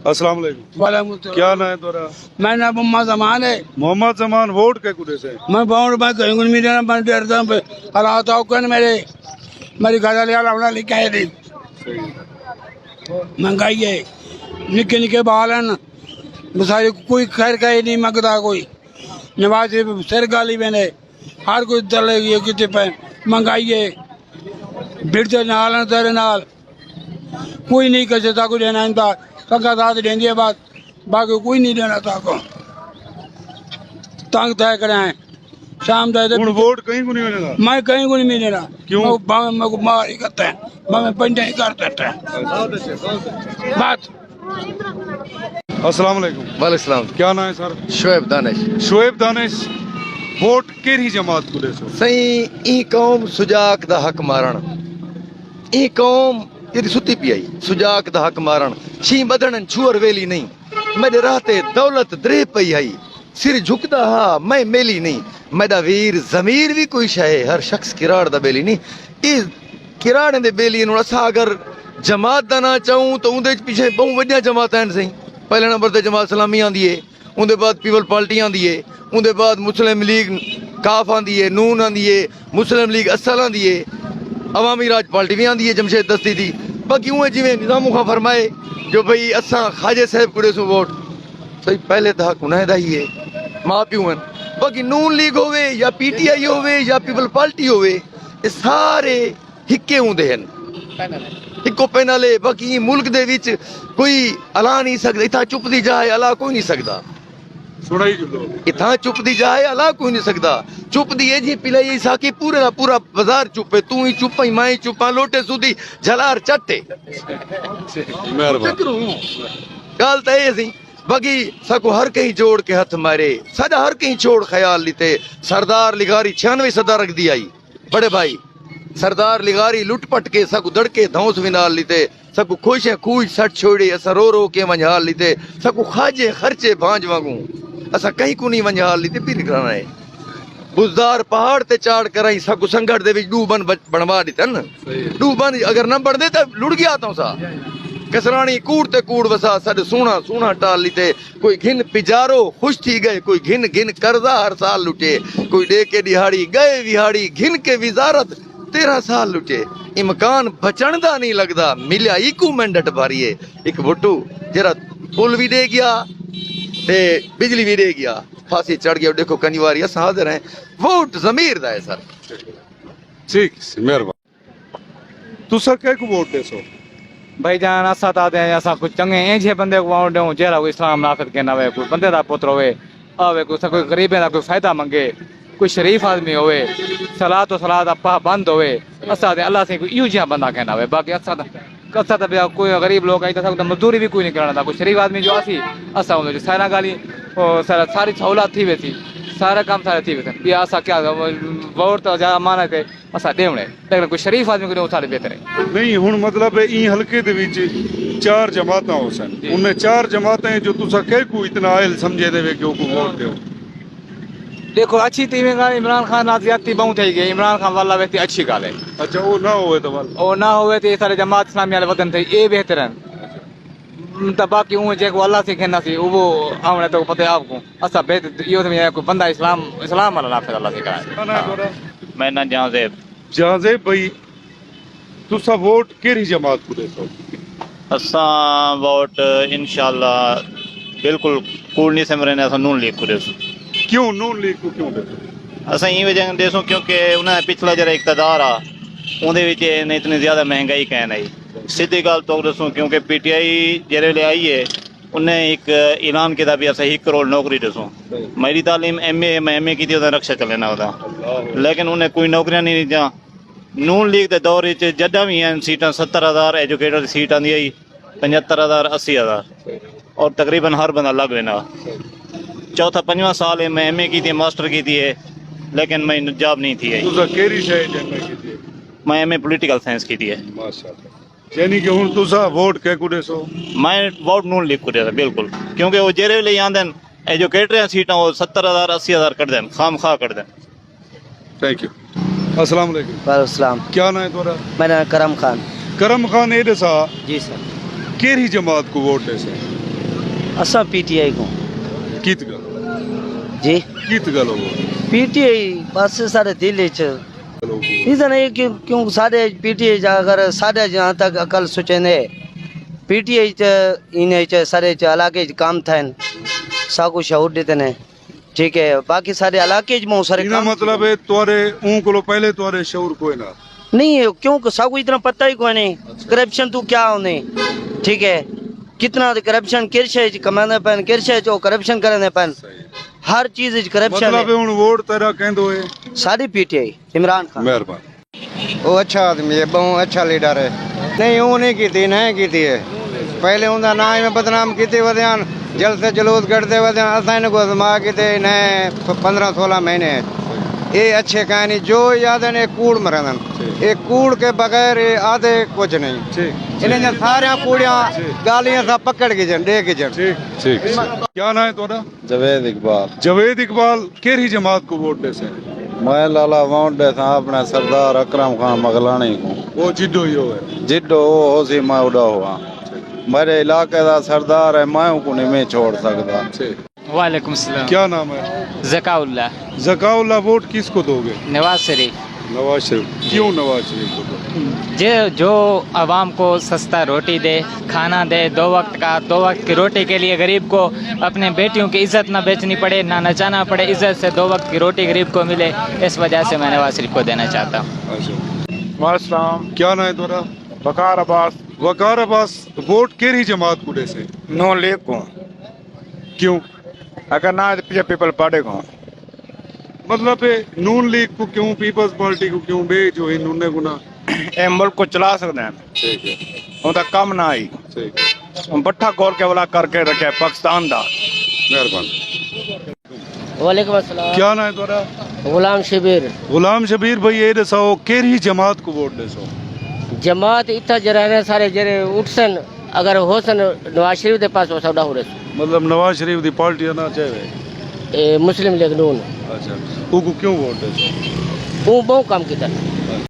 अस्सलाम वालेकुम। क्या नाम है तोरा? मैं ना मोहम्मद जमान है। मोहम्मद जमान वोट के कुड़े से? मैं बहुत मैं कहीं नहीं मिला मैं डरता हूँ हालात कौन मेरी गजा लिया लिखा है दी महंगाई है निके निके बाल हैं बेचारे कोई खैर का ही नहीं मंगता कोई नवाज सिर गाली मैंने हर कोई दल ये कितने पे महंगाई है भिड़ते नाल तेरे नाल कोई नहीं कर सकता कुछ देना इनका सबका साथ देंगे बात बाकी कोई नहीं देना था को तंग तय कराए शाम तक वोट कहीं को नहीं मिलेगा। मैं कहीं को नहीं मिलेगा क्यों? मैं को मार ही करते हैं मैं पंजा ही कर देते हैं बात। अस्सलाम वालेकुम। वालेकुम। क्या नाम है सर? शोएब दानिश। शोएब दानिश वोट केरी जमात कुड़े सो? सही ई कौम सुजाक दा हक मारण ई कौम तेरी सुती पी आई सुजाक दा हक मारण छी बदन छुअर वेली नहीं मेरे राहते दौलत द्रे पई आई सिर झुकदा हा मैं मेली नहीं मेरा वीर जमीर भी कोई शह हर शख्स किराड़ दा बेली नहीं इस किराड़ दे बेली नु असा अगर जमात दा ना चाहूं तो उंदे पीछे बहु वड्डियां जमात हैं सही पहले नंबर ते जमात इस्लामी आंदी है उंदे बाद पीपल पार्टी आंदी है उंदे बाद मुस्लिम लीग काफ आंदी है नून आंदी है मुस्लिम लीग असल आंदी है अवामी राज पार्टी भी आंदी है जमशेद दस्ती दी बाकी उहे जिवें निजामू खां फरमाए जो भाई असा खाजे साहब कुड़े सो वोट सही पहले तो हक उन्हें दा ही है माँ प्यो हैं बाकी नून लीग होवे या पीटीआई होवे या पीपल पार्टी होवे ये सारे हिक्के होंदे हैं हिक्को पैनल है बाकी मुल्क दे विच कोई अला नहीं सकदा इथा चुप दी जाए अला कोई नहीं सकदा सुनाई जो इथा चुप दी जाए अला कोई नहीं सकदा चुप दी है जी पिलाई साकी पूरे ना पूरा बाजार चुप है तू ही चुप ही मैं चुपा लोटे सुधी झलार चट्टे मेहरबानी गाल तो ये सी बाकी सको हर कहीं जोड़ के हाथ मारे सदा हर कहीं छोड़ ख्याल लिते सरदार लिगारी 96 सदा रख दी आई बड़े भाई सरदार लिगारी लुट पट के सकू दड़के धौस विनाल लिते सकू खुशे खूज सट छोड़े असा रो रो के वंझाल लिते सकू खाजे खर्चे भांज वांगू असा कहीं को नहीं वंझाल लिते पीर कराना है बुजदार पहाड़ ते चाड़ कराई सकू संगठ दे विच डू बन बनवा दिते न डू बन अगर न बन दे तो लुड़ गया तो सा कसरानी कूड़ ते कूड़ वसा सद सोना सोना टाल लिते कोई घिन पिजारो खुश थी गए कोई घिन घिन कर्जा हर साल लुटे कोई दे के दिहाड़ी गए विहाड़ी घिन के विजारत 13 साल लुटे इमकान बचन दा नहीं लगदा मिलिया इकू मैंडेट भारीए एक भुट्टू जरा पुल भी दे गया ते बिजली भी दे गया फांसी चढ़ गया देखो कंजवारी अस हाजिर हैं वोट जमीर दा है सर ठीक मेहरबानी तुसा के को वोट देसो भाई जान असा ताते असा कुछ चंगे ऐजे बंदे को वोट देऊं जेरा कोई इस्लाम नाफिज के ना वे कोई बंदे दा पुत्र होवे आवे कोई गरीबे दा कोई फायदा मंगे कोई शरीफ आदमी होवे सलात तो सलात अपा बंद होवे असा दे अल्लाह से कोई इहो जिहा बंदा कहना होवे बाकी असा तो कोई गरीब लोग आई तो मजदूरी भी कोई नहीं करना था कोई शरीफ आदमी जो आसी असा उन सारा गाली सारी सहूलत थी वेसी सारा काम सारे थी वेसन ये असा क्या वोट तो ज्यादा माना थे असा देवणे लेकिन कोई शरीफ आदमी को सारे बेहतर है नहीं हुन मतलब ई हल्के दे विच 4 जमातां हो सन उनमें 4 जमातें जो तुसा के को इतना आयल समझे देवे कि को वोट देओ देखो अच्छी थी इमरान खान ना ज्यादा बहु थी गई इमरान खान वाला व्यक्ति अच्छी गाल है अच्छा वो ना होवे तो वो ना होवे तो सारे जमात इस्लामी वाले वतन थे ये बेहतर है तो बाकी वो जो अल्लाह से कहना सी वो हमने तो पता है आपको असा बेहतर यो तो कोई बंदा इस्लाम वाला नाफिज अल्लाह से कहा मैं ना जहाज़ेब भाई तुसा वोट केरी जमात को देसो असा वोट इंशाल्लाह बिल्कुल कूड़ नहीं समझने असा नून लीग को देसो क्यों नून लीग को क्यों देसो असा ये वजह देसो क्योंकि उन्हें पिछला जरा इकतदार आ उन्हें इतनी ज्यादा महंगाई कह नहीं सीधी गल तो दसूँ क्योंकि पीटीआई जेरे ले आई है उन्हें एक ऐलान किया भी असा 1 करोड़ नौकरी दसूँ मेरी तालीम मैं एम ए की रक्षा चलेना होता लेकिन उन्हें कोई नौकरियां नहीं दी नून लीग के दौर जदा भी हैं सीटा 70,000 एजुकेटर सीट आँदी आई 75,000 80,000 और तकरीबन हर बंदा लग लेना चौथा 5वां साल है मैं एम ए की थी मास्टर की थी है लेकिन मैं जॉब नहीं थी मैं एम ए पोलिटिकल साइंस की थी है यानी कि हुन तुसा वोट के को देसो मैं वोट नून लीग को देता बिल्कुल क्योंकि वो जेरे ले आंदे एजुकेटर सीटा वो 70,000 80,000 कर दें खाम खा कर दें थैंक यू अस्सलाम वालेकुम वालेकुम क्या नाम है तुम्हारा मेरा नाम करम खान करम खान ये दसा जी सर केरी जमात को वोट देसे असा पीटीआई को कित गल जी कित गल हो पीटीआई बस सारे दिल च रीजन है क्यों सारे पीटीआई अगर सारे जहाँ तक अकल सुचेंदे पीटीआई च इन्हें च सारे च इलाके च काम थाइन साकू शहूर देते ने ठीक है बाकी सारे इलाके च बहुत सारे इना काम मतलब है तोरे ऊं को पहले तोरे शऊर कोई ना नहीं है क्यों साकू इतना पता ही कोई नहीं करप्शन तू क्या होने ठीक है कितना करप्शन किरशे कमाने पैन किरशे जो करप्शन करने पैन हर चीज करप्शन मतलब है हुन वोट तेरा कहंदो है सारी पीटीआई इमरान खान मेहरबानी वो अच्छा आदमी है बहुत अच्छा लीडर है नहीं वो नहीं की थी नहीं की थी है पहले उनका ना में बदनाम की वधियान जल से जलूस कटते वधियान असाइन को दिमाग की ने 15-16 महीने ये अच्छे कहानी जो याद है कूड़ मरन ये कूड़ के बगैर ये आधे कुछ नहीं इन्हें सारे कूड़िया गालियां सब पकड़ के जन दे के जन ठीक ठीक क्या नाम है तोरा जवेद इकबाल जवेद इकबाल केरी जमात को वोट दे से मैं लाला वोट दे था अपने सरदार अकरम खान मगलानी को वो जिड्डो ही हो है जिड्डो वो हो सी मैं उड़ा हुआ मेरे इलाके का सरदार है मैं को नहीं मैं छोड़ सकता वालेकुम सलाम। क्या नाम है ज़काउल्लाह जकाउल्ला वोट किसको दोगे नवाज शरीफ नवाज शरीफ क्यों नवाज शरीफ को दोगे जो आवाम को सस्ता रोटी दे खाना दे 2 वक्त का 2 वक्त की रोटी के लिए गरीब को अपने बेटियों की इज्जत ना बेचनी पड़े ना नचाना पड़े इज्जत से 2 वक्त की रोटी गरीब को मिले इस वजह से मैं नवाज शरीफ को देना चाहता हूँ। अच्छा क्या नाम है तोरा वकार अब्बास वोट केरी जमात को दे से नो लीग को क्यों अगर ना पीपल पार्टी को मतलब है नून लीग को क्यों पीपल्स पार्टी को क्यों बे जो है नूने गुना ये मुल्क को चला सकते हैं ठीक है उनका कम ना आई ठीक हम बट्ठा गौर के वाला करके रखे पाकिस्तान दा मेहरबानी वालेकुम अस्सलाम क्या नाम है तोरा गुलाम गुलाम शबीर भाई ये दसाओ केरी जमात को वोट दे सो जमात इतना जरा सारे जरे उठसन अगर होसन नवाज शरीफ के पास हो सौदा हो रहे मतलब नवाज शरीफ दी पार्टी ना चाहे मुस्लिम लीग नून अच्छा वो क्यों वोट दे सो वो बहुत काम किया